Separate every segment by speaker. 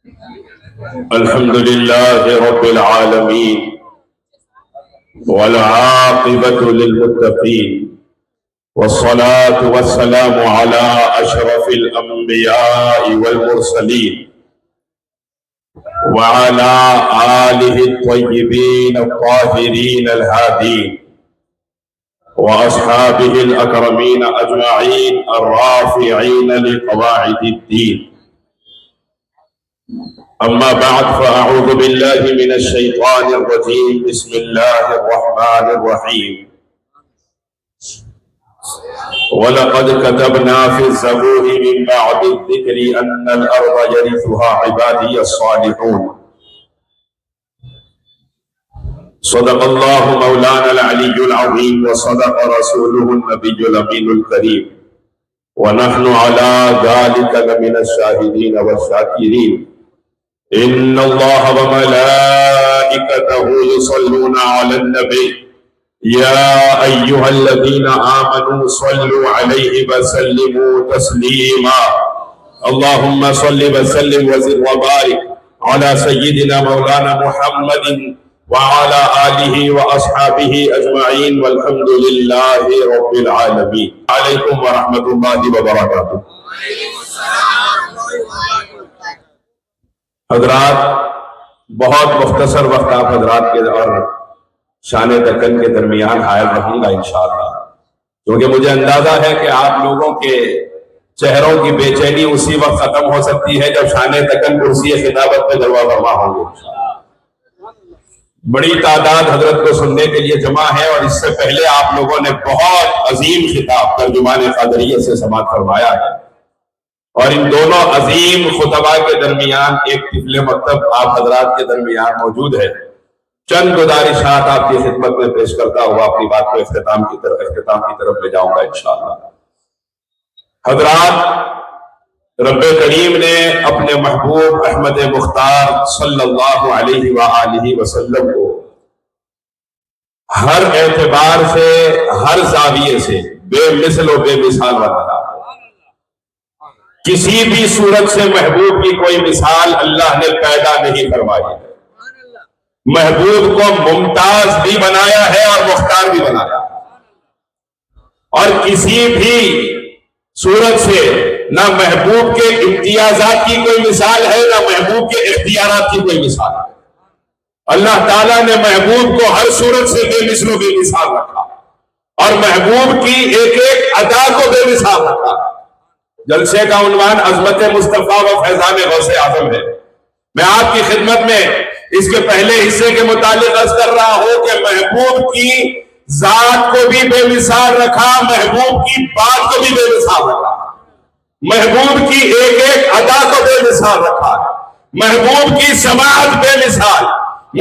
Speaker 1: الحمد لله رب العالمين والعاقبة للمتقين والصلاة والسلام على أشرف الأنبياء والمرسلين وعلى آله الطيبين الطاهرين الهادين وأصحابه الأكرمين أجمعين الرافعين لقواعد الدين. أما بعد فأعوذ بالله من الشيطان الرجيم. بسم الله الرحمن الرحيم. ولقد كتبنا في الزبور من بعد الذكر أن الأرض يرثها عبادي الصالحون. صدق الله مولانا العلي العظيم وصدق رسوله النبي الأمين الكريم ونحن على ذلك لمن الشاهدين والشاكرين. إن الله وملائكته يصلون على النبي يا أيها الذين آمنوا صلوا عليه وسلموا تسليما. اللهم صل وسلم وزد وبارك على سيدنا مولانا محمد وعلى آله وأصحابه أجمعين والحمد لله رب العالمين. عليكم ورحمة الله وبركاته. حضرات، بہت مختصر وقت آپ حضرات کے اور شان دکن کے درمیان حائل رہوں گا انشاءاللہ، کیونکہ مجھے اندازہ ہے کہ آپ لوگوں کے چہروں کی بے چینی اسی وقت ختم ہو سکتی ہے جب شان دکن کرسی خطابت میں جلوہ فرما ہوں گے. بڑی تعداد حضرت کو سننے کے لیے جمع ہے، اور اس سے پہلے آپ لوگوں نے بہت عظیم خطاب ترجمان قادریہ سے سماعت فرمایا ہے، اور ان دونوں عظیم خطبہ کے درمیان ایک طفل مکتب آپ حضرات کے درمیان موجود ہے. چند گزارشات آپ کی خدمت میں پیش کرتا ہوا اپنی بات کو اختتام کی طرف لے جاؤں گا انشاءاللہ. حضرات، رب کریم نے اپنے محبوب احمد مختار صلی اللہ علیہ وآلہ وسلم کو ہر اعتبار سے، ہر زاویے سے بے مثل و بے مثال بنایا. کسی بھی صورت سے محبوب کی کوئی مثال اللہ نے پیدا نہیں فرمائی ہے. محبوب کو ممتاز بھی بنایا ہے اور مختار بھی بنایا ہے، اور کسی بھی صورت سے نہ محبوب کے امتیازات کی کوئی مثال ہے، نہ محبوب کے اختیارات کی کوئی مثال ہے. اللہ تعالیٰ نے محبوب کو ہر صورت سے بے مثل و بے مثال رکھا، اور محبوب کی ایک ایک ادا کو بے مثال رکھا. جلسے کا عنوان عظمت مصطفیٰ و فیضان غوث اعظم ہے. میں آپ کی خدمت میں اس کے پہلے حصے کے متعلق عرض کر رہا ہوں کہ محبوب کی ذات کو بھی بے مثال رکھا، محبوب کی بات کو بھی بے مثال رکھا، محبوب کی ایک ایک ادا کو بے مثال رکھا، محبوب کی سماعت بے مثال،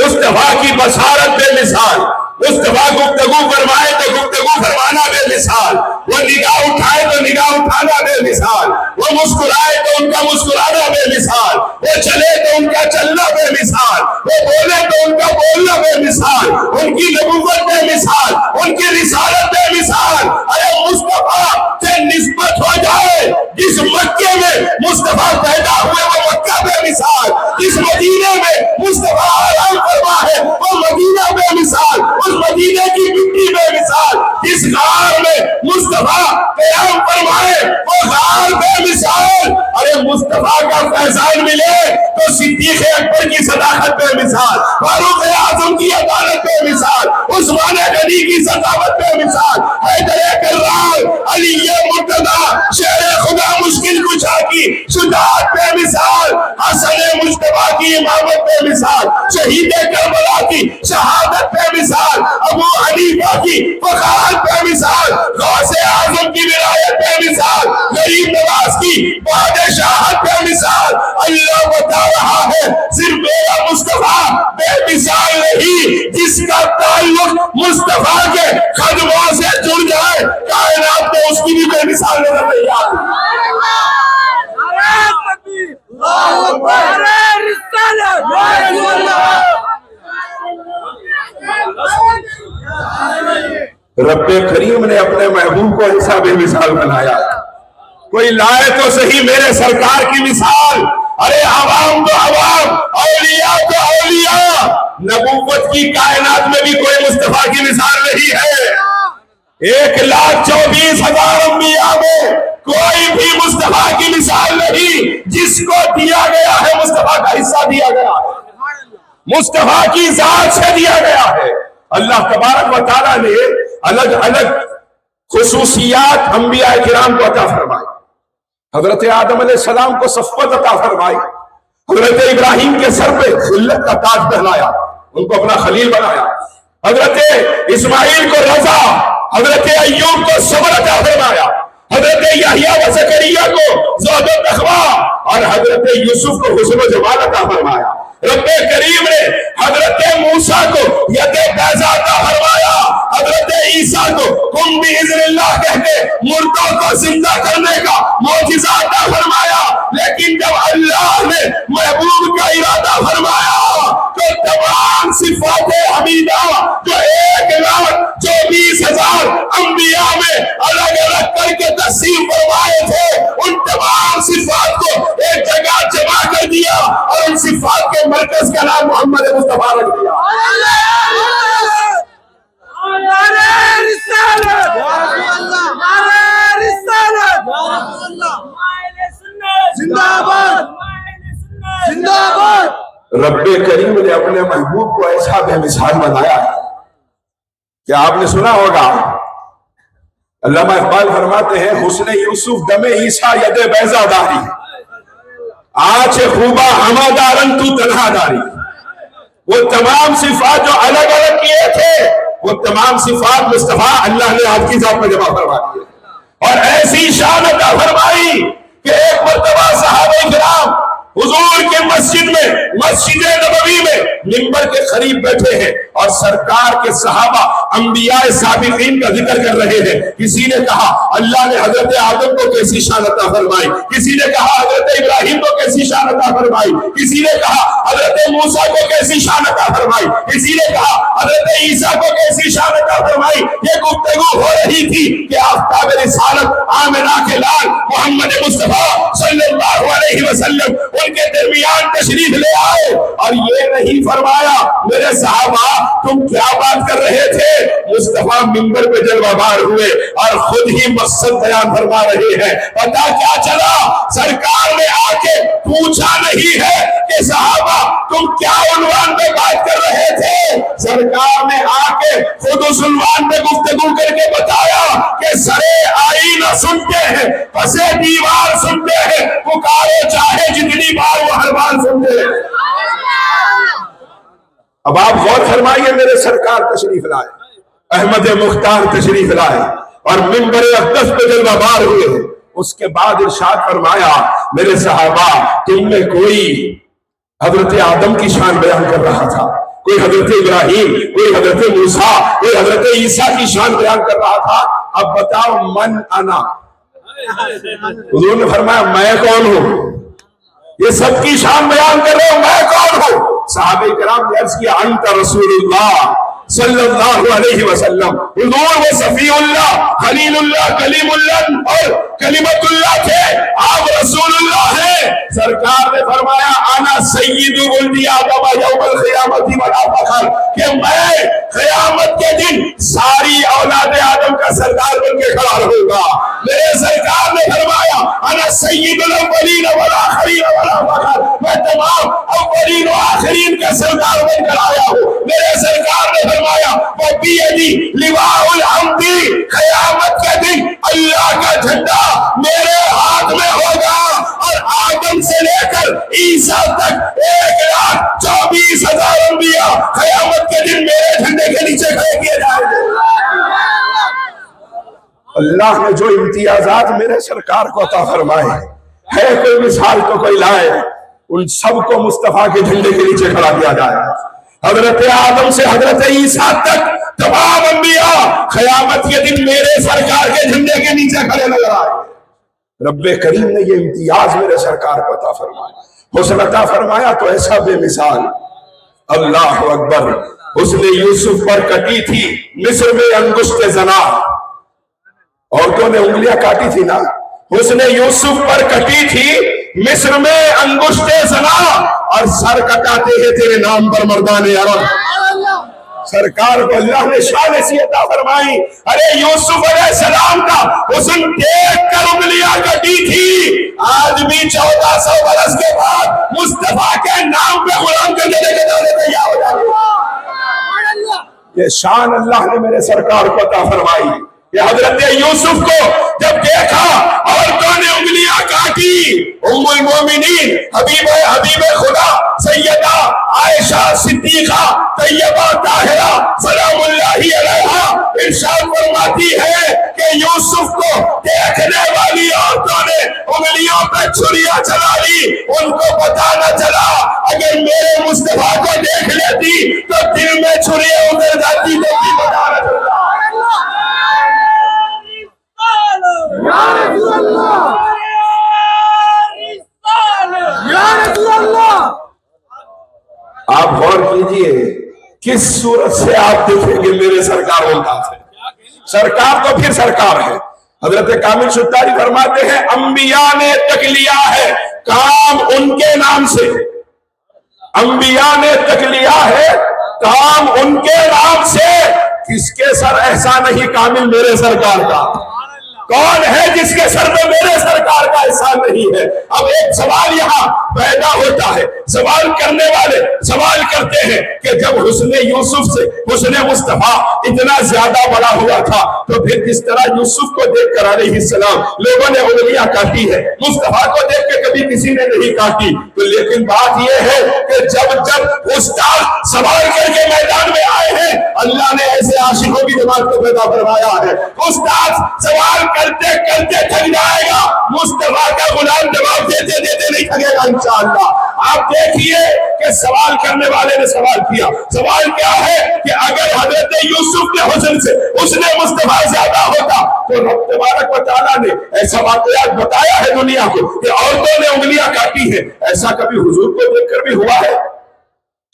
Speaker 1: مصطفیٰ کی بصارت بے مثال، مصطفیٰ گفتگو فرمائے تو گفتگو فرمانا بے مثال، وہ نگاہ اٹھائے تو نگاہ اٹھانا بے مثال، وہ مسکرائے تو ان کا مسکرانا بے مثال، وہ چلے تو ان کا چلنا بے مثال، وہ بولے تو ان کا بولنا بے مثال، ان کی نبوت بے مثال، ان کی رسالت بے مثال. ارے مصطفیٰ سے نسبت ہو جائے جس مکے میں مصطفیٰ پیدا ہوئے وہ مکہ بے مثال، جس مدینے میں مصطفیٰ آرام فرما ہے وہ مدینہ بے مثال، اس مدینے کی مٹی بے مثال، جس غار میں مصطفیٰ قیام فرمائے وہ غار بے مثال. ارے مصطفیٰ کا فیضان ملے تو صدیق اکبر کی صداقت بے مثال، فاروق اعظم کی عدالت بے مثال، عثمان غنی کی ثقافت بے مثال، حیدر کرار، علی مرتضی شیر خدا مشکل کشا کی شجاعت بے مثال، حسن مجتبیٰ کی امامت بے مثال، شہید کربلا کی شہادت بے مثال، ابو حنیفہ کی فقاہت بے مثال، غوث اعظم کی ولایت بے مثال، غریب نواز کی بادشاہت بے مثال. اللہ بتا رہا ہے صرف میرا مصطفیٰ بے مثال نہیں، جس کا تعلق مصطفیٰ کے قدموں سے جڑ جائے کائنات میں اس کی بھی بے مثال نظر نہیں آتی. رب کریم نے اپنے محبوب کو ایسا بے مثال بنایا. کوئی لائے تو صحیح میرے سرکار کی مثال. ارے عوام تو عوام، اولیاء تو اولیاء، نبوت کی کائنات میں بھی کوئی مصطفیٰ کی مثال نہیں ہے۔ 1,24,000 انبیاء میں کوئی بھی مصطفیٰ کی مثال نہیں۔ جس کو دیا گیا ہے مصطفیٰ کا حصہ دیا گیا ہے، مصطفیٰ کی ذات سے دیا گیا ہے۔ اللہ تبارک و تعالیٰ نے الگ الگ خصوصیات انبیاء کرام کو عطا فرمائی۔ حضرت آدم علیہ السلام کو صفوت عطا فرمائی، حضرت ابراہیم کے سر پہ خلت کا تاج پہنایا، ان کو اپنا خلیل بنایا، حضرت اسماعیل کو رضا، حضرت ایوب کو صبر عطا فرمایا، حضرت یحییٰ و زکریا کو زہد و تقویٰ، اور حضرت یوسف کو حسن و جمال عطا فرمایا۔ رب کریم نے حضرت موسیٰ کو ید بیضا عطا فرمایا، حضرت عیسیٰ کو کن بِإِذْنِ اللہ کہہ کے مردوں کو زندہ کرنے کا معجزہ عطا فرمایا۔ لیکن جب اللہ نے محبوب کا ارادہ فرمایا تو تمام صفات حمیدہ جو 1,24,000 انبیاء میں الگ الگ کر کے تقسیم فرمائے تھے، ان تمام صفات کو ایک جگہ جمع کر دیا اور ان صفات کے مرکز کا نام محمد مصطفیٰ رکھ دیا۔ رب کریم نے اپنے محبوب کو ایسا بے مثال بنایا ہے کہ آپ نے سنا ہوگا، علامہ اقبال فرماتے ہیں، حسن یوسف دم عیسیٰ ید بیضا داری، آج خوبہ ہما دارن تو تنہا داری۔ وہ تمام صفات جو الگ الگ کیے تھے، وہ تمام صفات مصطفیٰ اللہ نے آپ کی ذات میں جمع فرما دی اور ایسی شان عطا فرمائی کہ ایک مرتبہ صحابہ کرام حضور کے مسجد میں، مسجد نبوی میں منبر کے قریب بیٹھے ہیں اور سرکار کے صحابہ انبیاء سابقین کا ذکر کر رہے ہیں۔ کسی نے کہا اللہ نے حضرت آدم کو کیسی شان عطا فرمائی، کسی نے کہا حضرت ابراہیم کو کیسی شان عطا فرمائی، کسی نے کہا حضرت موسیٰ کو کیسی شان عطا فرمائی، کسی نے کہا حضرت عیسیٰ کو کیسی شان عطا فرمائی۔ یہ گفتگو ہو رہی تھی کہ آفتاب رسالت آمنہ کے لال محمد مصطفیٰ صلی اللہ علیہ وسلم ان کے درمیان تشریف لے آئے اور یہ نہیں فرمایا میرے صحابہ تم کیا بات کر رہے تھے۔ مصطفیٰ منبر پہ جلوہ بار ہوئے اور خود ہی مقصد بیان فرما رہے ہیں۔ پتہ کیا چلا؟ سرکار نے آ کے پوچھا نہیں ہے کہ صحابہ تم کیا عنوان پہ بات کر رہے تھے، سرکار نے آ کے خود اس عنوان پہ گفتگو کر کے بتایا کہ سرے آئینہ سنتے ہیں، پسے دیوار سنتے ہیں، پکارے چاہے جتنی بار وہ ہر بار سنتے ہیں۔ اب آپ غور فرمائیے، میرے سرکار تشریف لائے، احمد مختار تشریف لائے اور منبر اقدس پہ جلوہ بار ہوئے ہیں۔ اس کے بعد ارشاد فرمایا میرے صحابہ تم میں کوئی حضرت آدم کی شان بیان کر رہا تھا، کوئی حضرت ابراہیم، کوئی حضرت موسیٰ، کوئی حضرت عیسیٰ کی شان بیان کر رہا تھا۔ اب بتاؤ من انا، حضور نے فرمایا میں کون ہوں؟ یہ سب کی شان بیان کر رہے ہو، میں کون ہوں؟ صحابہ کرام نے عرض کیا انت رسول اللہ صلی اللہ علیہ وسلم، حضور وہ صفی اللہ، خلیل اللہ، کلیم اللہ اور کلمت اللہ تھے، آپ رسول اللہ ہیں۔ سرکار نے فرمایا انا سید ولد آدم یوم القیامت ولا فخر، کہ میں قیامت کے دن ساری اولاد آدم کا سردار بن کے کھڑا رہوں گا۔ میرے سرکار نے فرمایا انا سید الاولین والآخرین ولا فخر، میں تمام اولین و آخرین کا سردار بن کر آیا ہوں۔ میرے سرکار نے فرمایا وہ بیدی لواء الحمد، قیامت کے دن اللہ کا جھنڈا میرے ہاتھ میں ہوگا اور آدم سے لے کر عیسیٰ تک 1,24,000 انبیاء قیامت کے دن میرے جھنڈے کے نیچے کھڑے کیے جائیں گے۔ اللہ نے جو امتیازات میرے سرکار کو عطا فرمائے ہے کوئی مثال تو کوئی لائے، ان سب کو مصطفیٰ کے جھنڈے کے نیچے کھڑا کیا جائے۔ حضرت آدم سے حضرت عیسیٰ تک تمام انبیاء قیامت کے دن میرے سرکار کے جھنڈے کے نیچے کھڑے نظر آئے۔ رب کریم نے یہ امتیاز میرے سرکار کو عطا فرمایا، حسن عطا فرمایا تو ایسا بے مثال۔ اللہ اکبر، حسن یوسف پر کٹی تھی مصر میں انگشت زنا، عورتوں نے انگلیاں کاٹی تھی نا، حسن یوسف پر کٹی تھی مصر میں انگشتے زنا اور سر کٹاتے ہیں تیرے نام پر مردان عرب. سرکار کو اللہ نے شان ایسی عطا فرمائی. ارے یوسف علیہ السلام کا حسن دیکھ کر انگلیاں کٹی تھی. آج بھی 1400 برس کے بعد مصطفیٰ کے نام پہ غلام کرنے کے لیے تیار ہو جاتے. یہ شان اللہ نے میرے سرکار کو عطا فرمائی کہ حضرت یوسف کو جب دیکھا عورتوں نے انگلیاں کاٹی. ام المومنین حبیب خدا سیدہ عائشہ صدیقہ طیبہ طاہرہ سلام اللہ علیہا ارشاد فرماتی ہے کہ یوسف کو دیکھنے والی عورتوں نے انگلیوں پہ چھریاں چلا لی. ان کو پتہ نہ چلا اگر میرے مصطفیٰ کو دیکھ لیتی تو دل میں چھریاں اتر جاتی تو بھی پتہ نہ چلتا. آپ غور کیجئے کس صورت سے آپ دیکھیں گے میرے سرکار ممتاز ہے. سرکار تو پھر سرکار ہے. حضرت کامل شتاری فرماتے ہیں انبیاء نے تک لیا ہے کام ان کے نام سے. انبیاء نے تک لیا ہے کام ان کے نام سے. کس کے سر احسان نہیں کامل میرے سرکار کا. کون ہے جس کے سر پہ میرے سرکار کا احسان نہیں ہے. اب ایک سوال یہاں پیدا ہوتا ہے. سوال کرنے والے سوال کرتے ہیں کہ جب حسن یوسف سے حسن مصطفیٰ اتنا زیادہ بڑا ہوا تھا تو پھر کس طرح یوسف کو دیکھ کر علیہ السلام لوگوں نے انگلیاں کاٹی ہے. مصطفیٰ کو دیکھ کے کبھی کسی نے نہیں کاٹی. تو لیکن بات یہ ہے کہ جب استاد سوال کر کے میدان میں آئے ہیں اللہ نے ایسے عاشقوں کی جماعت کو پیدا فرمایا ہے. استاد سوال کرتے کرتے تھک جائے گا. مصطفیٰ کا غلام جواب دیتے دیتے نہیں تھکے گا انشاءاللہ. آپ دیکھیے کہ سوال کرنے والے نے سوال کیا. سوال کیا ہے کہ اگر حضرت یوسف کے حسن سے حسن مصطفیٰ زیادہ ہوتا تو رب تبارک و تعالیٰ نے ایسا واقعات بتایا ہے دنیا کو کہ عورتوں نے انگلیاں کاٹی ہیں. ایسا کبھی حضور کو دیکھ کر بھی ہوا ہے؟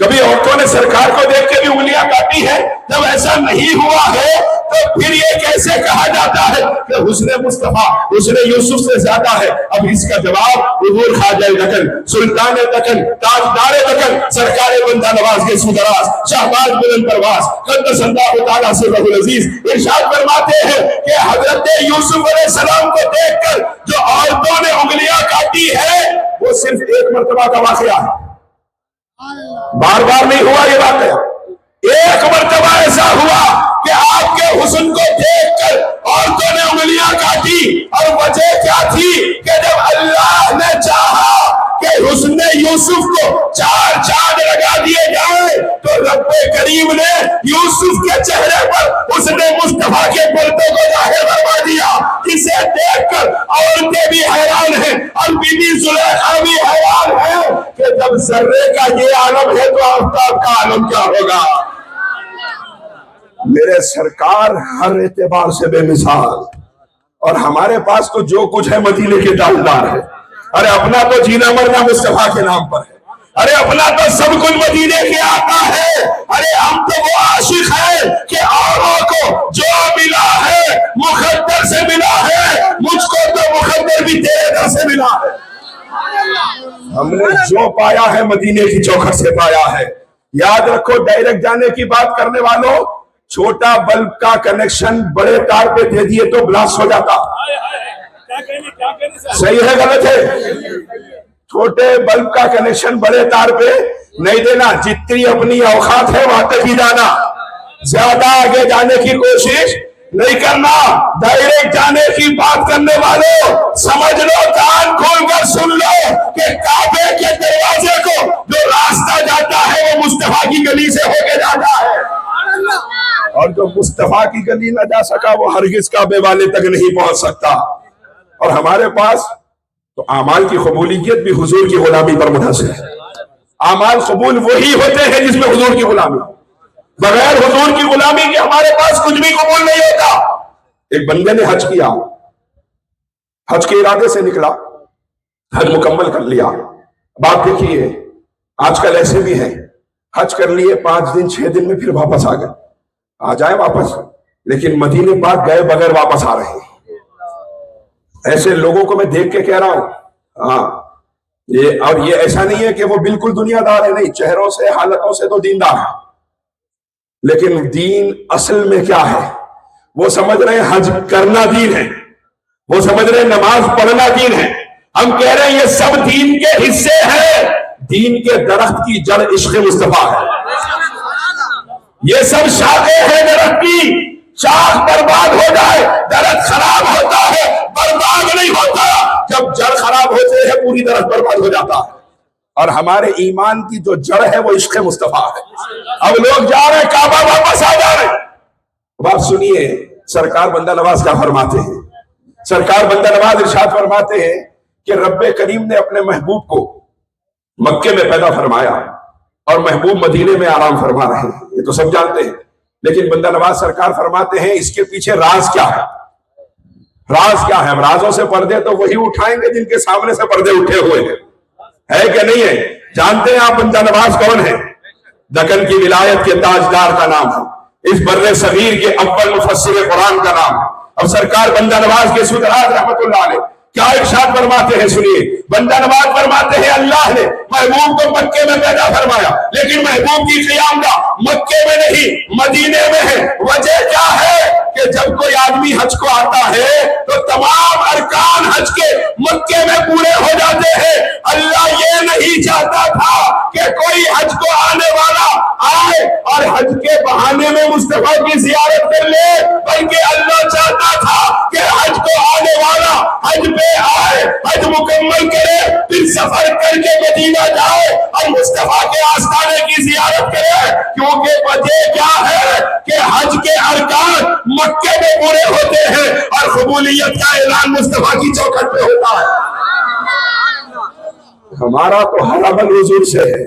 Speaker 1: کبھی عورتوں نے سرکار کو دیکھ کے بھی انگلیاں کاٹی ہیں؟ جب ایسا نہیں ہوا ہے تو پھر یہ کیسے کہا جاتا ہے کہ حسن مصطفیٰ حسن یوسف سے زیادہ ہے؟ اب اس کا جواب حضور خواجہ دکن سلطان دکن تاجدار دکن سرکار بندہ نواز کے سودراز شہباز بلند پرواز قدس اللہ تعالیٰ سے رب العزیز ارشاد فرماتے ہیں کہ حضرت یوسف علیہ السلام کو دیکھ کر جو عورتوں نے انگلیاں کاٹی ہے وہ صرف ایک مرتبہ کا واقعہ ہے. بار بار نہیں ہوا یہ واقعہ. ایک مرتبہ ایسا ہوا کہ آپ کے حسن کو دیکھ کر عورتوں نے انگلیاں کاٹی. اور وجہ کیا تھی کہ جب اللہ نے چاہا کہ حسن یوسف کو 4 چاند لگا دیے جائیں تو رب کریم نے یوسف کے چہرے پر حسن مصطفیٰ کے پردوں کو ظاہر فرما دیا. اسے دیکھ کر عورتیں بھی حیران ہیں اور بی بی زلیخا بھی حیران ہے کہ جب ذرے کا یہ عالم ہے تو آفتاب کا عالم کیا ہوگا. میرے سرکار ہر اعتبار سے بے مثال. اور ہمارے پاس تو جو کچھ ہے مدینے کے تاجدار ہے. ارے اپنا تو جینا مرنا مصطفیٰ کے نام پر ہے. ارے اپنا تو سب کچھ مدینے کے آقا ہے. ارے ہم تو وہ عاشق ہیں کہ اوروں کو جو ملا ہے مقدر سے ملا ہے. مجھ کو تو مقدر بھی تیرے در سے ملا ہے. ہم نے جو پایا ہے مدینے کی چوکھٹ سے پایا ہے. یاد رکھو ڈائریکٹ جانے کی بات کرنے والوں چھوٹا بلب کا کنیکشن بڑے تار پہ دے دیے تو بلاسٹ ہو جاتا. صحیح ہے غلط ہے؟ چھوٹے بلب کا کنیکشن بڑے تار پہ نہیں دینا. جتنی اپنی اوقات ہے وہاں تک ہی جانا. زیادہ آگے جانے کی کوشش نہیں کرنا. ڈائریکٹ جانے کی بات کرنے والوں سمجھ لو کان کھول کر سن لو کہ کعبے کے دروازے کو جو راستہ جاتا ہے وہ مصطفیٰ کی گلی سے ہو کے جاتا ہے. اور جو مصطفیٰ کی گلی نہ جا سکا وہ ہرگز کعبے والے تک نہیں پہنچ سکتا. اور ہمارے پاس تو اعمال کی قبولیت بھی حضور کی غلامی پر منحصر ہے. اعمال قبول وہی ہوتے ہیں جس میں حضور کی غلامی. بغیر حضور کی غلامی کے ہمارے پاس کچھ بھی قبول نہیں ہوتا. ایک بندے نے حج کیا, حج کے ارادے سے نکلا, حج مکمل کر لیا. بات دیکھیے آج کل ایسے بھی ہیں حج کر لیے 5 دن 6 دن میں پھر واپس آ گئے. آ جائے واپس, لیکن مدینے پاک گئے بغیر واپس آ رہے ہیں. ایسے لوگوں کو میں دیکھ کے کہہ رہا ہوں, ہاں
Speaker 2: اور یہ ایسا نہیں ہے کہ وہ بالکل دنیا دار ہے، نہیں، چہروں سے حالتوں سے تو دیندار ہے، لیکن دین اصل میں کیا ہے؟ وہ سمجھ رہے ہیں حج کرنا دین ہے، وہ سمجھ رہے ہیں نماز پڑھنا دین ہے۔ ہم کہہ رہے ہیں یہ سب دین کے حصے ہیں، دین کے درخت کی جڑ عشق مصطفیٰ ہے، یہ سب شاخیں ہیں درخت کی، شاخ برباد ہو جائے درخت خراب ہوتا ہے، برباد نہیں ہوتا، جب جڑ خراب ہوتے ہیں پوری درخت برباد ہو جاتا ہے۔ اور ہمارے ایمان کی جو جڑ ہے وہ عشق مصطفیٰ ہے۔ اب لوگ جا رہے ہیں کعبہ واپس آ جا رہے ہیں۔ اب آپ سنیے سرکار بندہ نواز کیا فرماتے ہیں۔ سرکار بندہ نواز ارشاد فرماتے ہیں کہ رب کریم نے اپنے محبوب کو مکے میں پیدا فرمایا اور محبوب مدینے میں آرام فرما رہے ہیں، یہ تو سب جانتے ہیں، لیکن بندہ نواز سرکار فرماتے ہیں اس کے پیچھے راز کیا ہے؟ راز کیا ہے؟ رازوں سے پردے تو وہی اٹھائیں گے جن کے سامنے سے پردے اٹھے ہوئے ہیں، ہے کہ نہیں ہے؟ جانتے ہیں آپ بندہ نواز کون ہے؟ دکن کی ولایت کے تاجدار کا نام ہے، اس بر صغیر کے اول مفسر قرآن کا نام ہے۔ اب سرکار بندہ نواز کے سدراج رحمت اللہ علیہ کیا ارشاد فرماتے ہیں، سنیے۔ بندہ نواز فرماتے ہیں اللہ نے محبوب کو مکے میں پیدا فرمایا، لیکن محبوب کی قیامگاہ مکے میں نہیں مدینے میں ہے۔ وجہ کیا ہے کہ جب کوئی آدمی حج کو آتا ہے تو تمام ارکان حج کے مکے میں پورے ہو جاتے ہیں۔ اللہ یہ نہیں چاہتا تھا کہ کوئی حج کو آنے والا آئے اور حج کے بہانے میں مصطفیٰ کی زیارت کر لے، بلکہ اللہ چاہتا تھا کہ حج کو آنے والا حج پہ آئے، حج مکمل کرے، پھر سفر کر کے مدینہ جائے اور مصطفیٰ کے آستانے کی زیارت کرے، کیونکہ وجہ کیا ہے کہ حج کے ارکان مکے میں پورے ہوتے ہیں اور قبولیت کا اعلان مصطفیٰ کی چوکھٹ پہ ہوتا ہے۔ ہمارا تو ہر عمل حضور سے ہے،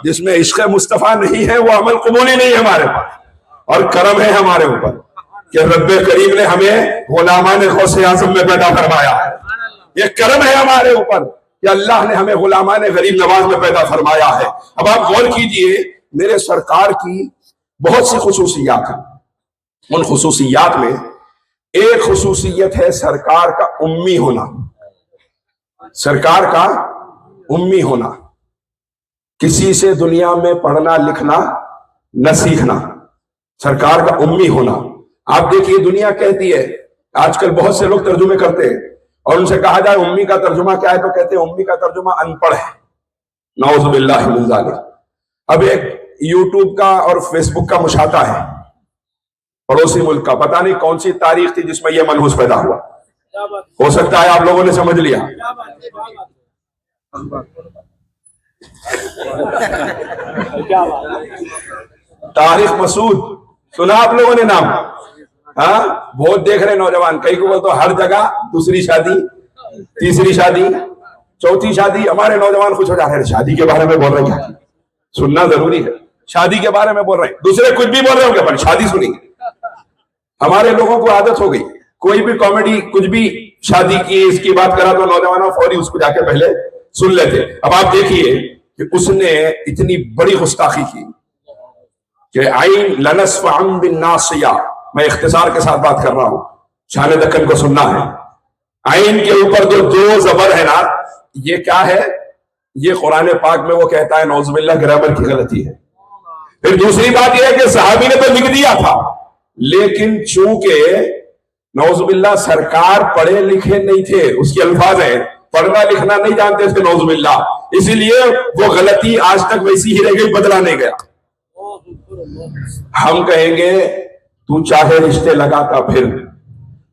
Speaker 2: جس میں عشق مصطفیٰ نہیں ہے وہ عمل قبولی نہیں ہے ہمارے پاس، اور کرم ہے ہمارے اوپر کہ رب کریم نے ہمیں غلامان غوث اعظم میں پیدا فرمایا ہے۔ یہ کرم ہے ہمارے اوپر کہ اللہ نے ہمیں غلامان غریب نواز میں پیدا فرمایا ہے۔ اب آپ غور کیجئے، میرے سرکار کی بہت سی خصوصیات ہیں، ان خصوصیات میں ایک خصوصیت ہے سرکار کا امی ہونا۔ سرکار کا امی ہونا، کسی سے دنیا میں پڑھنا لکھنا نہ سیکھنا، سرکار کا امی ہونا۔ آپ دیکھیے دنیا کہتی ہے، آج کل بہت سے لوگ ترجمے کرتے ہیں اور ان سے کہا جائے امی کا ترجمہ کیا ہے تو کہتے ہیں امی کا ترجمہ ان پڑھ ہے، نعوذ باللہ من ذالک۔ اب ایک یوٹیوب کا اور فیس بک کا مشاہدہ ہے پڑوسی ملک کا، پتہ نہیں کون سی تاریخ تھی جس میں یہ منحوس پیدا ہوا، ہو سکتا ہے آپ لوگوں نے سمجھ لیا۔ طارق مسعود سنا آپ لوگوں نے نام؟ ہاں، بہت دیکھ رہے نوجوان، کئی کو تو ہر جگہ دوسری شادی، تیسری شادی، چوتھی شادی۔ ہمارے نوجوان خوش ہو جا رہے ہیں، شادی کے بارے میں بول رہے ہیں، کیا سننا ضروری ہے، شادی کے بارے میں بول رہے ہیں، دوسرے کچھ بھی بول رہے ہوں گے پر شادی سنیں گے۔ ہمارے لوگوں کو عادت ہو گئی، کوئی بھی کامیڈی کچھ بھی شادی کی اس کی بات کرا تو نوجوانوں فوری اس کو جا کے پہلے سن لیتے۔ اب آپ دیکھیے کہ اس نے اتنی بڑی گستاخی کی کہ عین لنصفعا بالناصیہ، میں اختصار کے ساتھ بات کر رہا ہوں، شان دکن کو سننا ہے۔ عین کے اوپر جو دو زبر ہے نا، یہ کیا ہے؟ یہ قرآن پاک میں وہ کہتا ہے نعوذ باللہ گرامر کی غلطی ہے۔ پھر دوسری بات یہ ہے کہ صحابی نے تو لکھ دیا تھا، لیکن چونکہ نعوذ باللہ سرکار پڑھے لکھے نہیں تھے، اس کے الفاظ ہیں پڑھنا لکھنا نہیں جانتے اس کے نعوذ باللہ، اسی لیے وہ غلطی آج تک ویسی ہی رہ گئی، بدلا نہیں گیا۔ ہم کہیں گے تو چاہے رشتے لگاتا پھر،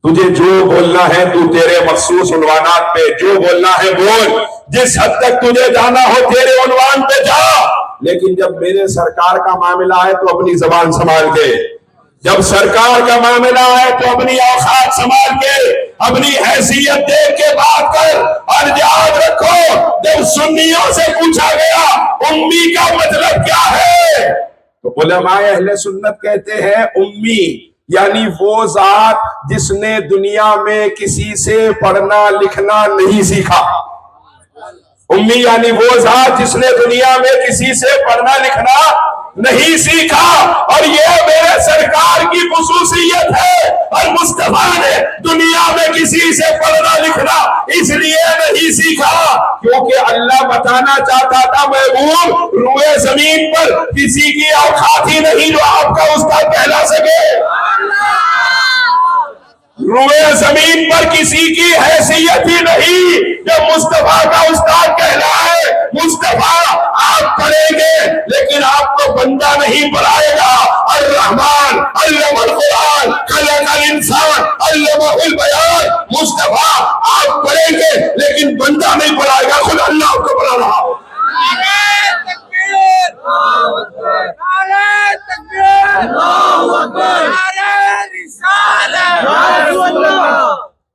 Speaker 2: تجھے جو بولنا ہے تو تیرے مخصوص عنوانات پہ جو بولنا ہے بول، جس حد تک تجھے جانا ہو تیرے عنوان پہ جا، لیکن جب میرے سرکار کا معاملہ ہے تو اپنی زبان سنبھال کے، جب سرکار کا معاملہ ہے تو اپنی اوقات سنبھال کے، اپنی حیثیت دیکھ کے بات کر۔ اور یاد رکھو جب سنیوں سے پوچھا گیا امی کا مطلب کیا ہے تو علماء اہل سنت کہتے ہیں امی یعنی وہ ذات جس نے دنیا میں کسی سے پڑھنا لکھنا نہیں سیکھا۔ امی یعنی وہ ذات جس نے دنیا میں کسی سے پڑھنا لکھنا نہیں سیکھا، اور یہ میرے سرکار کی خصوصیت ہے۔ اور مصطفیٰ نے دنیا میں کسی سے پڑھنا لکھنا اس لیے نہیں سیکھا کیونکہ اللہ بتانا چاہتا تھا محبوب روئے زمین پر کسی کی اوقات ہی نہیں جو آپ کا استاد کہلا سکے، روئے زمین پر کسی کی حیثیت ہی نہیں جو مصطفیٰ کا استاد کہلائے۔ مصطفیٰ آپ پڑھیں گے لیکن آپ کو بندہ نہیں پڑھائے گا۔ الرحمن علم القرآن خلق الانسان علمہ البیان۔ مصطفیٰ آپ پڑھیں گے لیکن بندہ نہیں پڑھائے گا، خود اللہ آپ کو پڑھا رہا ہو۔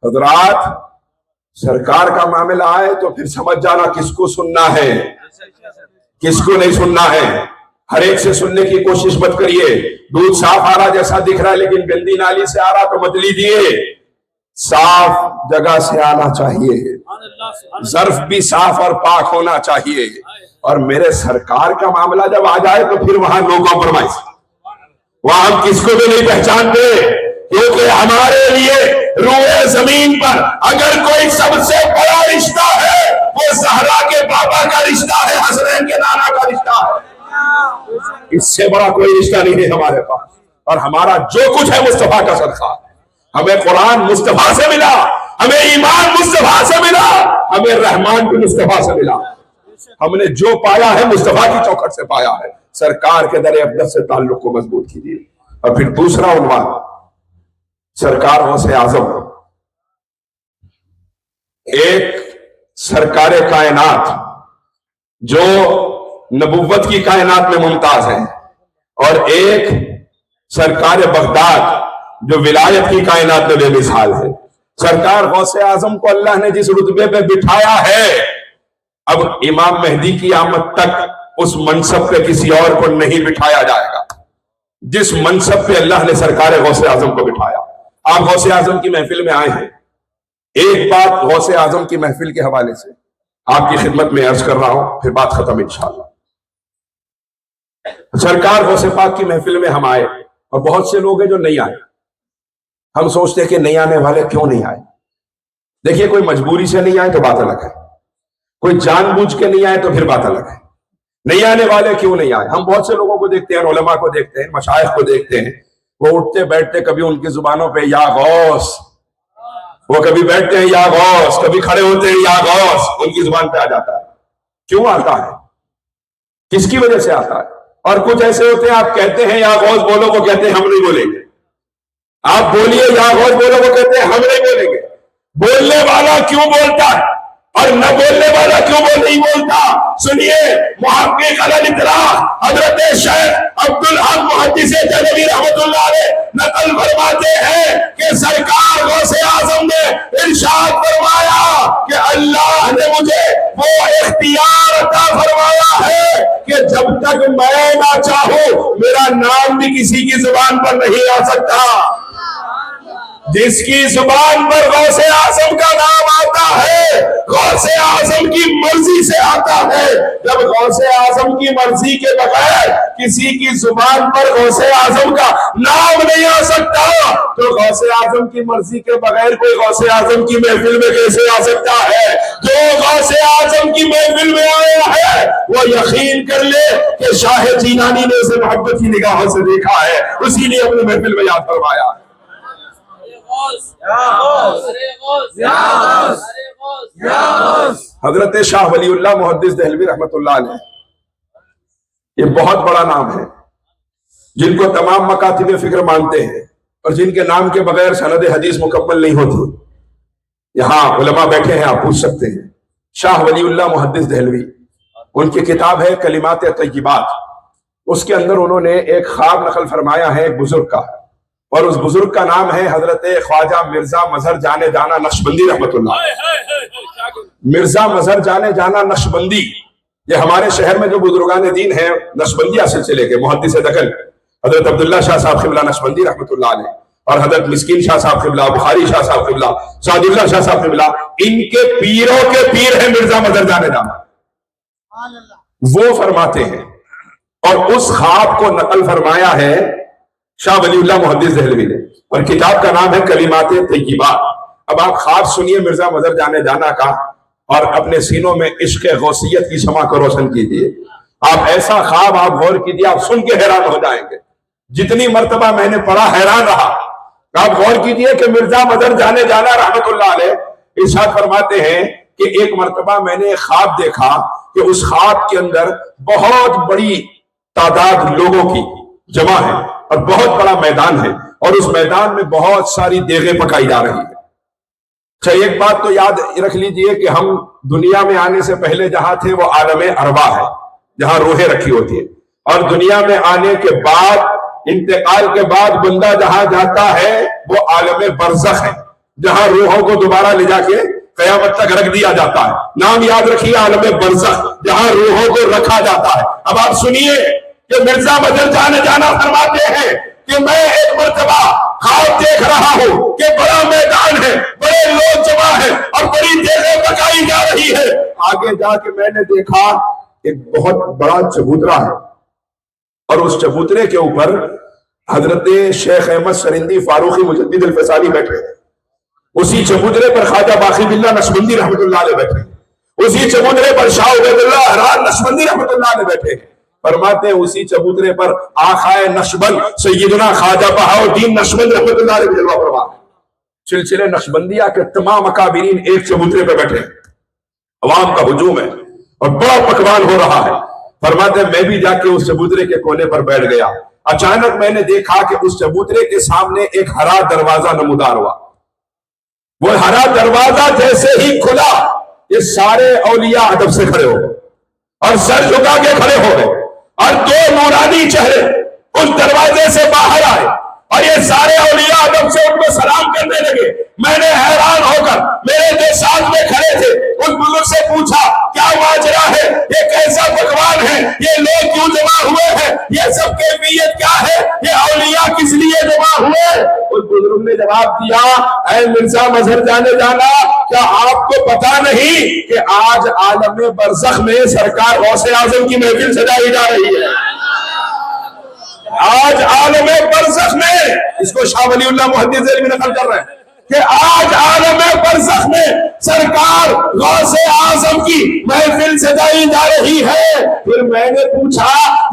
Speaker 2: حضرات سرکار کا معاملہ آئے تو پھر سمجھ جانا کس کو سننا ہے کس کو نہیں سننا ہے۔ ہر ایک سے سننے کی کوشش مت کریے۔ دودھ صاف آ رہا جیسا دکھ رہا ہے لیکن گندی نالی سے آ رہا تو مت لیجیے، صاف جگہ سے آنا چاہیے، ظرف بھی صاف اور پاک ہونا چاہیے۔ اور میرے سرکار کا معاملہ جب آ جائے تو پھر وہاں نو کمپرومائز، وہاں ہم کس کو بھی نہیں پہچانتے، کیونکہ ہمارے لیے روئے زمین پر اگر کوئی سب سے بڑا رشتہ ہے وہ زہرا کے بابا کا رشتہ ہے، حسنین کے نانا کا رشتہ ہے۔ اس سے بڑا کوئی رشتہ نہیں ہے ہمارے پاس، اور ہمارا جو کچھ ہے مصطفیٰ کا صدقہ ہے۔ ہمیں قرآن مصطفیٰ سے ملا، ہمیں ایمان مصطفیٰ سے ملا، ہمیں رحمان بھی مصطفیٰ سے ملا۔ ہم نے جو پایا ہے مصطفیٰ کی چوکھٹ سے پایا ہے۔ سرکار کے در اقدس سے تعلق کو مضبوط کیجیے۔ اور پھر دوسرا عنوان سرکار غوث اعظم، ایک سرکار کائنات جو نبوت کی کائنات میں ممتاز ہے، اور ایک سرکار بغداد جو ولایت کی کائنات میں بے مثال ہے۔ سرکار غوث اعظم کو اللہ نے جس رتبے پہ بٹھایا ہے، اب امام مہدی کی آمد تک اس منصب پہ کسی اور کو نہیں بٹھایا جائے گا جس منصب پہ اللہ نے سرکار غوث اعظم کو بٹھایا۔ آپ غوث اعظم کی محفل میں آئے ہیں، ایک بات غوث اعظم کی محفل کے حوالے سے آپ کی خدمت میں عرض کر رہا ہوں، پھر بات ختم انشاءاللہ۔ سرکار غوث پاک کی محفل میں ہم آئے، اور بہت سے لوگ ہیں جو نہیں آئے۔ ہم سوچتے ہیں کہ نہیں آنے والے کیوں نہیں آئے؟ دیکھیے، کوئی مجبوری سے نہیں آئے تو بات الگ ہے، کوئی جان بوجھ کے نہیں آئے تو پھر بات الگ ہے۔ نہیں آنے والے کیوں نہیں آئے؟ ہم بہت سے لوگوں کو دیکھتے ہیں، علماء کو دیکھتے ہیں، مشائخ کو دیکھتے ہیں، وہ اٹھتے بیٹھتے کبھی ان کی زبانوں پہ یا غوث، وہ کبھی بیٹھتے ہیں یا غوث، کبھی کھڑے ہوتے ہیں یا غوث، ان کی زبان پہ آ جاتا ہے۔ کیوں آتا ہے؟ کس کی وجہ سے آتا ہے؟ اور کچھ ایسے ہوتے ہیں آپ کہتے ہیں یا غوث بولو، وہ کہتے ہیں ہم نہیں بولیں گے۔ آپ بولیے یا غوث بولو، وہ کہتے ہیں ہم نہیں بولیں گے۔ بولنے والا کیوں بولتا ہے اور نہ بولنے والا کیوں نہیں بولتا؟ سنیے، محقق الاطلاع حضرت شیخ عبدالحق محدث دہلوی رحمۃ اللہ علیہ نقل فرماتے ہیں کہ سرکار غوث اعظم نے ارشاد فرمایا کہ اللہ نے مجھے وہ اختیار عطا فرمایا ہے کہ جب تک میں نہ چاہوں میرا نام بھی کسی کی زبان پر نہیں آ سکتا۔ جس کی زبان پر غوث اعظم کا نام آتا ہے غوث اعظم کی مرضی سے آتا ہے۔ جب غوث اعظم کی مرضی کے بغیر کسی کی زبان پر غوث اعظم کا نام نہیں آ سکتا تو غوث اعظم کی مرضی کے بغیر کوئی غوث اعظم کی محفل میں کیسے آ سکتا ہے؟ جو غوث اعظم کی محفل میں آیا ہے وہ یقین کر لے کہ شاہ جیلانی نے اسے محبت کی نگاہوں سے دیکھا ہے، اسی لیے اپنی محفل میں یاد فرمایا۔ حضرت شاہ ولی اللہ محدث دہلوی رحمۃ اللہ علیہ، یہ بہت بڑا نام ہے، جن کو تمام مکاتب فکر مانتے ہیں اور جن کے نام کے بغیر سند حدیث مکمل نہیں ہوتی۔ یہاں علماء بیٹھے ہیں، آپ پوچھ سکتے ہیں۔ شاہ ولی اللہ محدث دہلوی، ان کی کتاب ہے کلمات طیبات، اس کے اندر انہوں نے ایک خواب نقل فرمایا ہے ایک بزرگ کا، اور اس بزرگ کا نام ہے حضرت خواجہ مرزا مظہر جانے جانا نقشبندی رحمۃ اللہ۔ مرزا مظہر جانے جانا نقشبندی، یہ ہمارے شہر میں جو بزرگان دین ہیں نقشبندیہ سلسلے کے، محدث دکن حضرت عبداللہ شاہ صاحب قبلہ نقشبندی رحمۃ اللہ علیہ، اور حضرت مسکین شاہ صاحب قبلہ، بخاری شاہ صاحب قبلہ، سعد اللہ شاہ صاحب قبلہ، ان کے پیروں کے پیر ہیں مرزا مظہر جانے جانا۔ وہ فرماتے ہیں، اور اس خواب کو نقل فرمایا ہے شاہ ولی اللہ محدث دہلوی نے، اور کتاب کا نام ہے کلمات طیبات۔ اب آپ خواب سنیے مرزا مظہر جانے جانا کا، اور اپنے سینوں میں عشق غوثیت کی شمع کو روشن کیجیے. آپ ایسا خواب آپ غور کیجیے, آپ سن کے حیران ہو جائیں گے. جتنی مرتبہ میں نے پڑھا حیران رہا. آپ غور کیجیے کہ مرزا مظہر جانے جانا رحمت اللہ علیہ ارشاد فرماتے ہیں کہ ایک مرتبہ میں نے خواب دیکھا کہ اس خواب کے اندر بہت بڑی تعداد لوگوں کی جمع ہے اور بہت بڑا میدان ہے, اور اس میدان میں بہت ساری دیگیں پکائی جا رہی ہے. اچھا, ایک بات تو یاد رکھ لیجئے کہ ہم دنیا میں آنے سے پہلے جہاں تھے وہ عالم ارواح ہے, جہاں روحیں رکھی ہوتی ہیں, اور دنیا میں آنے کے بعد, انتقال کے بعد بندہ جہاں جاتا ہے وہ عالم برزخ ہے, جہاں روحوں کو دوبارہ لے جا کے قیامت تک رکھ دیا جاتا ہے. نام یاد رکھیے, عالم برزخ, جہاں روحوں کو رکھا جاتا ہے. اب آپ سنیے کہ مرزا مظہر جانے جانا فرماتے ہیں کہ میں ایک مرتبہ خواب دیکھ رہا ہوں کہ بڑا میدان ہے, بڑے لوگ جمع ہیں اور بڑی دیگیں پکائی جا رہی ہے. آگے جا کے میں نے دیکھا ایک بہت بڑا چبوترا ہے, اور اس چبوترے کے اوپر حضرت شیخ احمد سرندی فاروقی مجدد الفسانی بیٹھے ہیں. اسی چبوترے پر خواجہ باقی باللہ نقشبندی رحمت اللہ علیہ بیٹھے ہیں. اسی چبوترے پر شاہ عبید اللہ حرار نقشبندی رحمت اللہ علیہ بیٹھے ہیں. فرماتے ہیں اسی چبوترے پر آقائے نقشبند سیدنا خواجہ بہاؤالدین نقشبند رحمت اللہ علیہ جلوہ فرما. سلسلے نقشبندیہ کے تمام اکابرین ایک چبوترے پہ بیٹھے ہیں. عوام کا ہجوم ہے اور بڑا پکوان ہو رہا ہے. فرماتے ہیں میں بھی جا کے اس چبوترے کے کونے پر بیٹھ گیا. اچانک میں نے دیکھا کہ اس چبوترے کے سامنے ایک ہرا دروازہ نمودار ہوا. وہ ہرا دروازہ جیسے ہی کھلا, یہ سارے اولیاء ادب سے کھڑے ہو گئے اور سر جھکا کے کھڑے ہو گئے, اور دو نورانی چہرے اس دروازے سے باہر آئے اور یہ سارے اولیاء ادب سے ان کو سلام کرنے لگے. میں نے حیران ہو کر میرے جو ساتھ میں کھڑے تھے اس بزرگ سے پوچھا کیا ماجرا ہے, یہ کیسا پکوان ہے, یہ لوگ کیوں جمع ہوئے ہیں, یہ سب کیفیت کیا ہے, یہ اولیاء کس لیے جمع ہوئے؟ اس بزرگ نے جواب دیا, اے مرزا مظہر جانے جانا, کیا آپ کو پتا نہیں کہ آج عالم برزخ میں سرکار غوث اعظم کی محفل سجائی جا رہی ہے؟ آج عالم برزخ میں, اس کو شاہ ولی اللہ محدث دہلوی نقل کر رہے ہیں کہ آج عالم برزخ میں سرکار غوث اعظم کی محفل سجائی جا رہی ہے. پھر میں نے پوچھا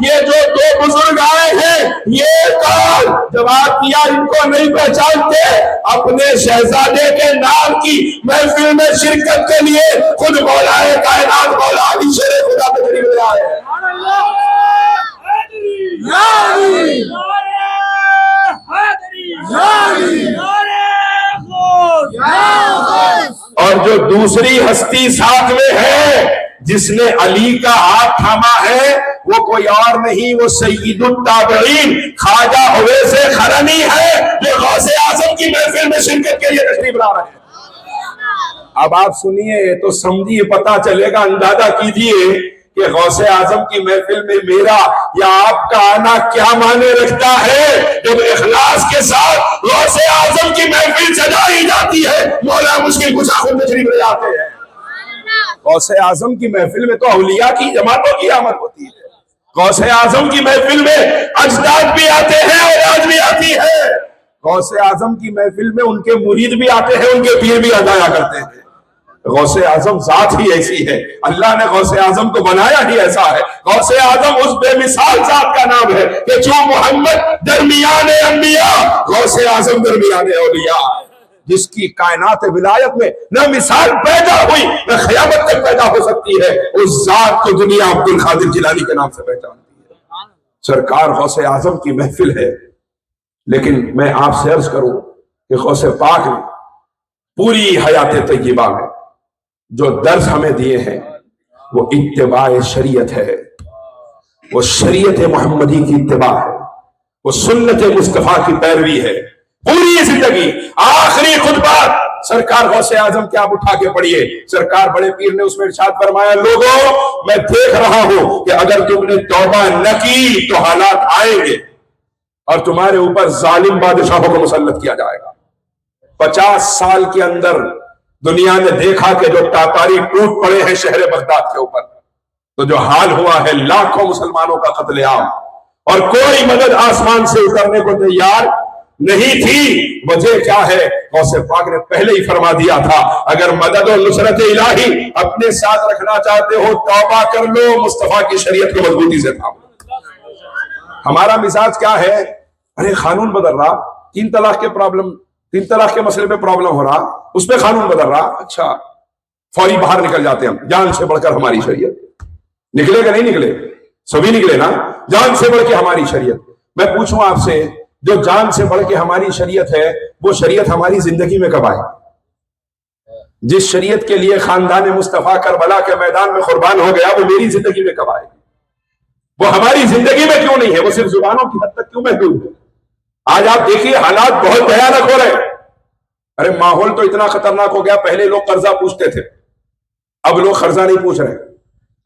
Speaker 2: یہ جو دو بزرگ آئے ہیں یہ کون؟ جواب دیا ان کو نہیں پہچانتے, اپنے شہزادے کے نام کی محفل میں شرکت کے لیے خود مولا کائنات مولا علی شیر خدا تشریف لے آئے. اور جو دوسری ہستی ساتھ میں ہے جس نے علی کا ہاتھ تھاما ہے وہ کوئی اور نہیں, وہ سید التابعین خواجہ اویس قرنی ہے جو غوث اعظم کی محفل میں شرکت کے لیے تشریف لا رہے ہیں. اب آپ سنیے تو سمجھیے, پتا چلے گا, اندازہ کیجئے کہ غوث اعظم کی محفل میں میرا یا آپ کا آنا کیا معنی رکھتا ہے. جب اخلاص کے ساتھ غوث اعظم کی محفل سجائی جاتی ہے مولا مشکل کشا خود تشریف لے آتے ہیں. غوث اعظم کی محفل میں تو اولیاء کی جماعتوں کی آمد ہوتی ہے. غوث اعظم کی محفل میں اجداد بھی آتے ہیں, اولاد بھی آتی ہے. غوث اعظم کی محفل میں ان کے مرید بھی آتے ہیں, ان کے پیر بھی اجایا کرتے ہیں. غوث اعظم ذات ہی ایسی ہے, اللہ نے غوث اعظم کو بنایا ہی ایسا ہے. غوث اعظم اس بے مثال ذات کا نام ہے کہ جو محمد درمیان انبیاء, غوث اعظم درمیان اولیاء, جس کی کائنات ولایت میں نہ مثال پیدا ہوئی نہ قیامت تک پیدا ہو سکتی ہے, اس ذات کو دنیا عبد القادر جیلانی کے نام سے پہچانتی ہے. سرکار غوث اعظم کی محفل ہے. لیکن میں آپ سے عرض کروں کہ غوث پاک نے پوری حیات طیبہ میں جو درس ہمیں دیے ہیں وہ اتباع شریعت ہے, وہ شریعت محمدی کی اتباع ہے, وہ سنت مصطفیٰ کی پیروی ہے. پوری زندگی آخری خطبہ سرکار غوث اعظم کے آپ اٹھا کے پڑھیے. سرکار بڑے پیر نے اس میں ارشاد فرمایا, لوگوں میں دیکھ رہا ہوں کہ اگر تم نے توبہ نہ کی تو حالات آئیں گے اور تمہارے اوپر ظالم بادشاہوں کو مسلط کیا جائے گا. 50 سال کے اندر دنیا نے دیکھا کہ جو تاتاری ٹوٹ پڑے ہیں شہر بغداد کے اوپر, تو جو حال ہوا ہے لاکھوں مسلمانوں کا قتل عام, اور کوئی مدد آسمان سے اترنے کو تیار نہیں تھی. وجہ کیا ہے؟ غوث پاک نے پہلے ہی فرما دیا تھا اگر مدد و نصرت الہی اپنے ساتھ رکھنا چاہتے ہو توبہ کر لو, مصطفیٰ کی شریعت کو مضبوطی سے تھامو. ہمارا مزاج کیا ہے؟ ارے قانون بدل رہا, 3 طلاق کے مسئلے پہ پرابلم ہو رہا, اس پہ قانون بدل رہا, اچھا فوری باہر نکل جاتے ہیں ہم. جان سے بڑھ کر ہماری شریعت نکلے گا نہیں نکلے؟ سبھی نکلے نا. جان سے بڑھ کے ہماری شریعت. میں پوچھوں آپ سے, جو جان سے بڑھ کے ہماری شریعت ہے وہ شریعت ہماری زندگی میں کب آئے؟ جس شریعت کے لیے خاندان مصطفیٰ کربلا کے میدان میں قربان ہو گیا وہ میری زندگی میں کب آئے؟ وہ ہماری زندگی میں کیوں نہیں ہے؟ وہ صرف زبانوں کی حد تک کیوں محدود ہے؟ آج آپ دیکھیے حالات بہت بھیانک ہو رہے ہیں. ارے ماحول تو اتنا خطرناک ہو گیا, پہلے لوگ قرضہ پوچھتے تھے, اب لوگ قرضہ نہیں پوچھ رہے.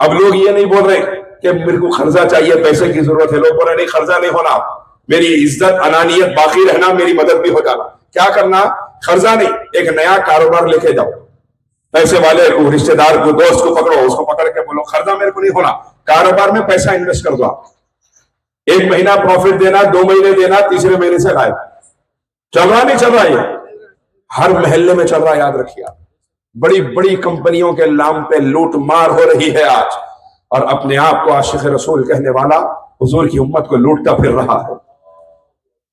Speaker 2: اب لوگ یہ نہیں بول رہے کہ میرے کو قرضہ چاہیے, پیسے کی ضرورت ہے. لوگ بول رہے نہیں قرضہ نہیں ہونا, میری عزت انانیت باقی رہنا, میری مدد بھی ہو جانا. کیا کرنا؟ قرضہ نہیں, ایک نیا کاروبار لے کے جاؤ. پیسے والے کو, رشتہ دار کو, دوست کو پکڑو, اس کو پکڑ کے بولو قرضہ میرے کو نہیں ہونا, کاروبار میں پیسہ انویسٹ کر دو. 1 مہینہ پروفٹ دینا, 2 مہینے دینا, تیسرے مہینے سے غائب. چل رہا نہیں چل رہا؟ یہ ہر محلے میں چل رہا, یاد رکھیے. بڑی بڑی کمپنیوں کے نام پہ لوٹ مار ہو رہی ہے آج, اور اپنے آپ کو عاشق رسول کہنے والا حضور کی امت کو لوٹتا پھر رہا ہے.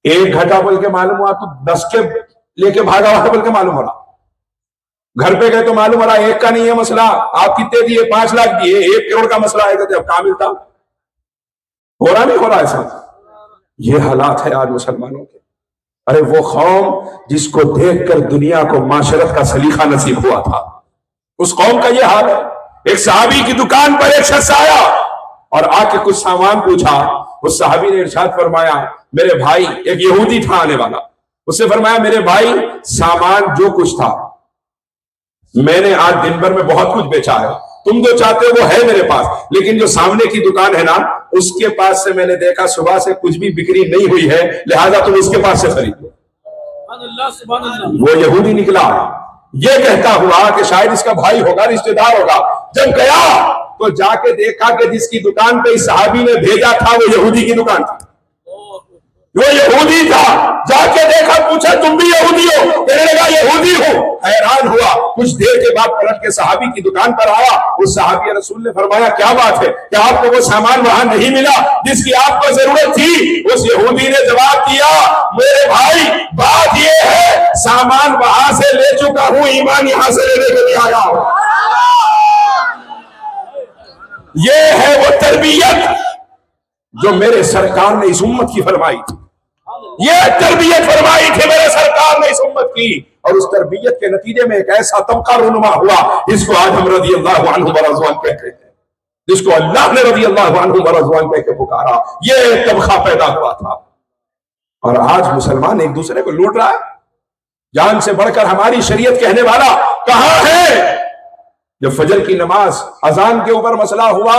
Speaker 2: 1 گھٹا بول کے معلوم ہوا تو 10 کے لے کے بھاگا ہوا بول کے معلوم ہو رہا. گھر پہ گئے تو معلوم ہو رہا 1 کا نہیں ہے مسئلہ, آپ کتنے دیے؟ 5 لاکھ دیے. 1 کروڑ کا مسئلہ ہے کہ اب کہاں ملتا؟ ہو رہا نہیں ہو رہا ایسا؟ یہ حالات ہے آج مسلمانوں کے. ارے وہ قوم جس کو دیکھ کر دنیا کو معاشرت کا سلیقہ نصیب ہوا تھا, اس قوم کا یہ حال ہے. ایک صحابی کی دکان پر ایک شخص آیا اور آ کے کچھ سامان پوچھا. اس صحابی نے ارشاد فرمایا میرے بھائی, ایک یہودی تھا آنے والا, اس سے فرمایا میرے بھائی سامان جو کچھ تھا میں نے آج دن بھر میں بہت کچھ بیچا ہے, تم جو چاہتے ہو وہ ہے میرے پاس, لیکن جو سامنے کی دکان ہے نا اس کے پاس سے میں نے دیکھا صبح سے کچھ بھی بکری نہیں ہوئی ہے, لہذا تم اس کے پاس سے خریدو. وہ یہودی نکلا, یہ کہتا ہوا کہ شاید اس کا بھائی ہوگا, رشتہ دار ہوگا. جب گیا تو جا کے دیکھا کہ جس کی دکان پہ اس صحابی نے بھیجا تھا وہ یہودی کی دکان تھی. وہ یہودی تھا. جا کے دیکھا, پوچھا تم بھی یہودی ہو؟ کہنے لگا یہودی ہوں. حیران ہوا. کچھ دیر کے بعد پلٹ کے صحابی کی دکان پر آیا. اس صحابی رسول نے فرمایا کیا بات ہے, کیا آپ کو وہ سامان وہاں نہیں ملا جس کی آپ کو ضرورت تھی؟ اس یہودی نے جواب دیا میرے بھائی بات یہ ہے سامان وہاں سے لے چکا ہوں, ایمان یہاں سے لینے کے لیے آیا ہوں. یہ ہے وہ تربیت جو میرے سرکار نے اس امت کی فرمائی تھی. یہ تربیت فرمائی تھی میرے سرکار نے اس امت کی, اور اس تربیت کے نتیجے میں ایک ایسا طبقہ رونما ہوا جس کو آج ہم رضی اللہ عنہ ورضوان کہتے ہیں, جس کو اللہ نے رضی اللہ عنہ ورضوان کہہ کے پکارا. یہ طبقہ پیدا ہوا تھا, اور آج مسلمان ایک دوسرے کو لوٹ رہا ہے. جان سے بڑھ کر ہماری شریعت کہنے والا کہاں ہے؟ جب فجر کی نماز اذان کے اوپر مسئلہ ہوا,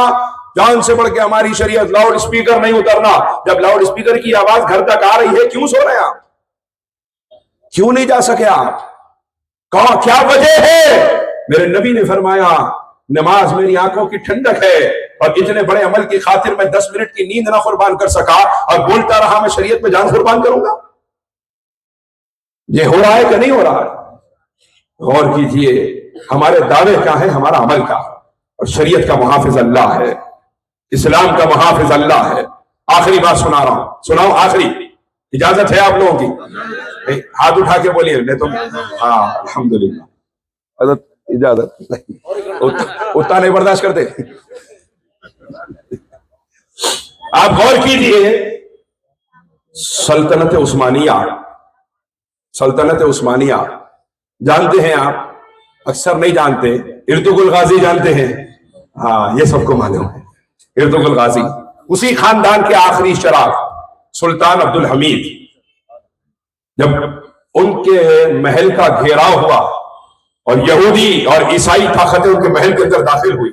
Speaker 2: جان سے بڑھ کے ہماری شریعت لاؤڈ اسپیکر نہیں اترنا. جب لاؤڈ اسپیکر کی آواز گھر تک آ رہی ہے, کیوں سو رہے ہیں آپ؟ کیوں نہیں جا سکے آپ؟ کیا وجہ ہے؟ میرے نبی نے فرمایا نماز میری آنکھوں کی ٹھنڈک ہے, اور اتنے بڑے عمل کی خاطر میں 10 منٹ کی نیند نہ قربان کر سکا اور بولتا رہا میں شریعت میں جان قربان کروں گا. یہ ہو رہا ہے کہ نہیں ہو رہا ہے؟ غور کیجئے, ہمارے دعوے کیا ہے, ہمارا عمل کیا ہے. اور شریعت کا محافظ اللہ ہے, اسلام کا محافظ اللہ ہے. آخری بات سنا رہا ہوں, سناؤ آخری, اجازت ہے آپ لوگوں کی؟ ہاتھ اٹھا کے بولیے. میں تو ہاں الحمدللہ, اجازت اتنا نہیں برداشت کرتے. آپ غور کیجئے, سلطنت عثمانیہ جانتے ہیں آپ؟ اکثر نہیں جانتے. ارطغرل غازی جانتے ہیں؟ ہاں یہ سب کو معلوم ہے. ارطغرل غازی اسی خاندان کے آخری چراغ سلطان عبد الحمید, جب ان کے محل کا گھیراؤ ہوا اور یہودی اور عیسائی طاقتیں ان کے محل کے اندر داخل ہوئی,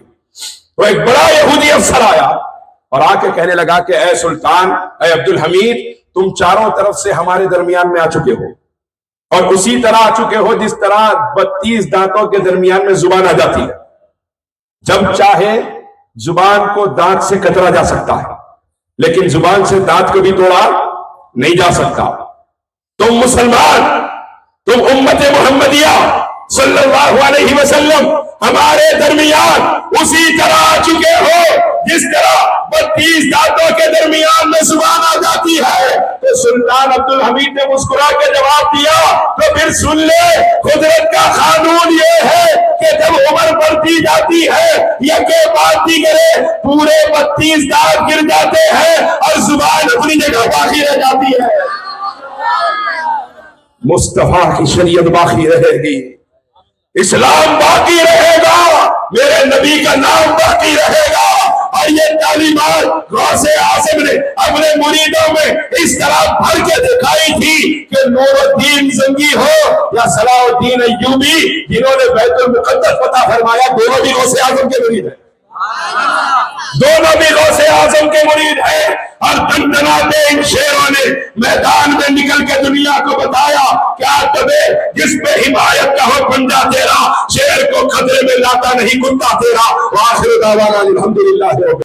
Speaker 2: تو ایک بڑا یہودی افسر آیا اور آ کے کہنے لگا کہ اے سلطان, اے عبد الحمید, تم چاروں طرف سے ہمارے درمیان میں آ چکے ہو, اور اسی طرح آ چکے ہو جس طرح 32 دانتوں کے درمیان میں زبان آ جاتی ہے. جب چاہے زبان کو دانت سے کترا جا سکتا ہے, لیکن زبان سے دانت کو بھی توڑا نہیں جا سکتا. تم مسلمان، تم امت محمدیہ صلی اللہ علیہ وسلم ہمارے درمیان اسی طرح آ چکے ہو جس طرح 32 دانتوں کے درمیان میں زبان آ جاتی ہے۔ تو سلطان عبد الحمید نے مسکرا کے جواب دیا تو پھر سن لے، قدرت کا قانون یہ ہے کہ جب عمر بڑھتی جاتی ہے یکے بعد دیگرے پورے 32 دانت گر جاتے ہیں اور زبان اپنی جگہ باقی رہ جاتی ہے۔ مصطفیٰ کی شریعت باقی رہے گی، اسلام باقی رہے گا، میرے نبی کا نام باقی رہے گا۔ اور یہ تعلیمات غوث اعظم نے اپنے مریدوں میں اس طرح بھر کے دکھائی تھی کہ نور الدین زنگی ہو یا صلاح الدین ایوبی جنہوں نے بیت المقدس فتح فرمایا، دونوں بھی غوث اعظم کے مرید ہیں، دونوں بھی غوث اعظم کے مرید ہیں۔ اور دندناتے ان شیروں نے میدان میں نکل کے دنیا کو بتایا کیا تبے جس پہ حمایت کا ہو پنجا تیرا، شیر کو خطرے میں لاتا نہیں کتا تیرا۔ وآخر دعوانا الحمدللہ۔